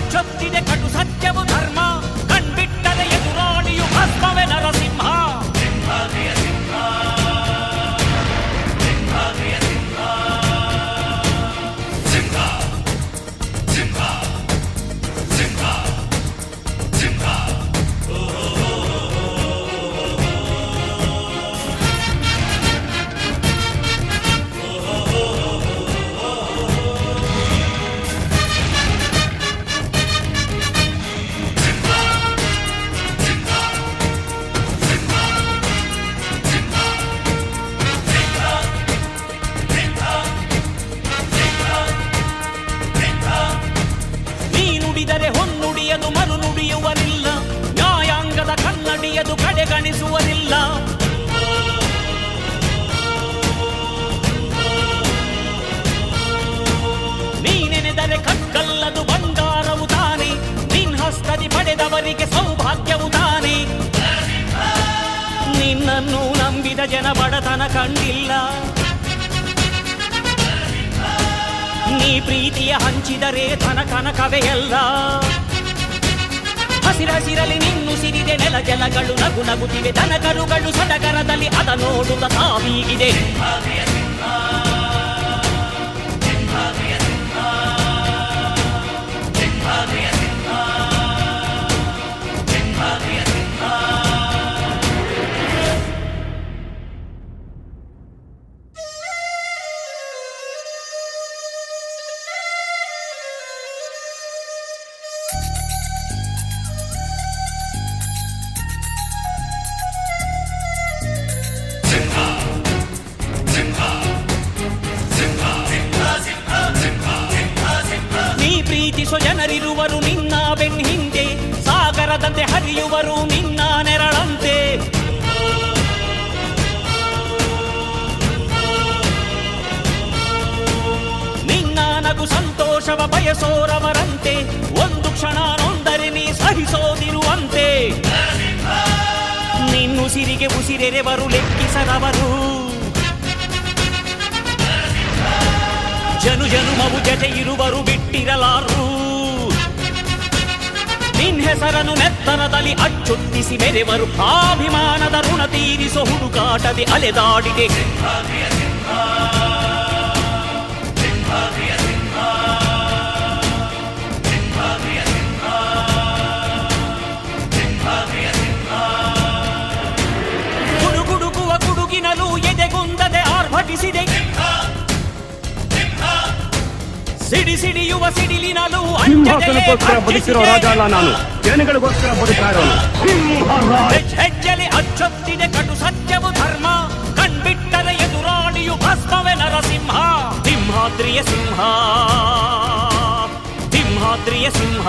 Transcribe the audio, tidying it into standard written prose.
ಅಚ್ಚೊತ್ತಿದೆ ಕಟು ಸತ್ಯವು ಧರ್ಮ ಕಣ್ಬಿಟ್ಟರೆ ಎದುರಾಳಿಯು ಭಸ್ಮವೇ ನರಸಿಂಹ. ಹೊನ್ನುಡಿಯದು ಮರು ನುಡಿಯುವರಿಲ್ಲ, ನ್ಯಾಯಾಂಗದ ಕನ್ನಡಿಯದು ಕಡೆಗಣಿಸುವರಿಲ್ಲ. ನೀನೆನೆದರೆ ಕಕ್ಕಲ್ಲದು ಬಂಗಾರವು ತಾನೆ, ನಿನ್ ಹಸ್ತದಿ ಪಡೆದವರಿಗೆ ಸೌಭಾಗ್ಯವು ತಾನೆ. ನಿನ್ನನ್ನು ನಂಬಿದ ಜನ ಬಡತನ ಕಂಡಿಲ್ಲ, ನೀ ಪ್ರೀತಿಯ ಹಂಚಿದರೆ ಧನ ಕನಕವೇ ಎಲ್ಲ. ಹಸಿರಸಿರಲಿ ನಿನ್ನು ಸಿರಿದೆ ನೆಲ ಜಲಗಳು ನಗು ನಗುತ್ತಿವೆ, ದನಕರುಗಳು ಸಡಗರದಲ್ಲಿ ಅದ ನೋಡುತ್ತ ತಾವೀಗಿದೆ. ಪ್ರೀತಿಸೋ ಜನರಿರುವರು ನಿನ್ನ ಬೆನ್ ಹಿಂದೆ, ಸಾಗರದಂತೆ ಹರಿಯುವರು ನಿನ್ನ ನೆರಳಂತೆ. ನಿನ್ನ ನಗು ಸಂತೋಷವ ಬಯಸೋರವರಂತೆ, ಒಂದು ಕ್ಷಣ ನೊಂದರೆ ನೀ ಸಹಿಸೋದಿರುವಂತೆ. ನಿನ್ನುಸಿರಿಗೆ ಉಸಿರೆರೆವರು ಲೆಕ್ಕಿಸರವರು, ಜನು ಜನುಮವು ಜತೆ ಇರುವರು ಬಿಟ್ಟಿರಲಾರು. ನಿನ್ ಹೆಸರನ್ನು ನೆತ್ತರದಲ್ಲಿ ಅಚ್ಚೊತ್ತಿಸಿ ಮೆರೆವರು, ಅಭಿಮಾನದ ಋಣ ತೀರಿಸೋ ಹುಡುಕಾಟದೆ ಅಲೆದಾಡಿದೆ. ಗುಡುಗುಡುಗುವ ಗುಡುಗಿನಲು ಎದೆಗುಂದದೆ ಆರ್ಭಟಿಸಿದೆ, ಸಿಡಿಸಿಡಿಯುವ ಸಿಡಿಲಿನಲು ಸಿಂಹಾಸನಕ್ಕೋಸ್ಕರ ಬದುಕಿರೋ ರಾಜ ಅಲ್ಲ ನಾನು, ಜನಗಳಿಗೋಸ್ಕರ ಬದುಕ್ತಾ ಇರೋನು. ಹೆಜ್ಜೆಲೆ ಅಚ್ಚೊತ್ತಿದೆ ಕಟು ಸತ್ಯವು ಧರ್ಮ ಕಣ್ಬಿಟ್ಟರೆ ಎದುರಾಳಿಯು ಭಸ್ಮವೇ ನರಸಿಂಹ. ಸಿಂಹಾದ್ರಿಯ ಸಿಂಹ, ಸಿಂಹಾದ್ರಿಯ ಸಿಂಹ.